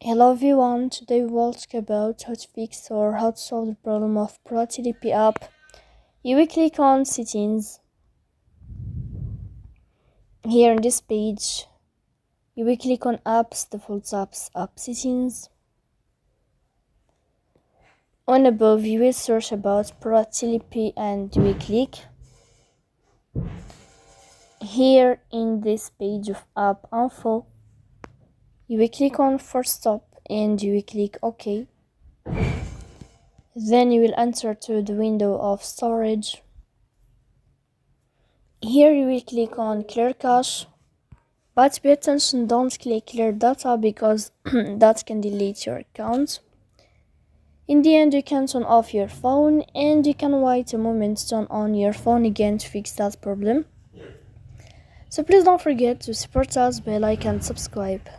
Hello everyone, today we will talk about how to fix or how to solve the problem of Pratilipi app. You will click on settings. Here in this page, you will click on apps, default apps, app settings. On above, you will search about Pratilipi and you will click. Here in this page of app info, you will click on first stop and you will click OK. Then you will enter to the window of storage. Here you will click on clear cache, but pay attention, don't click clear data because that can delete your account. In the end, you can turn off your phone and you can wait a moment to turn on your phone again to fix that problem. So please don't forget to support us by like and subscribe.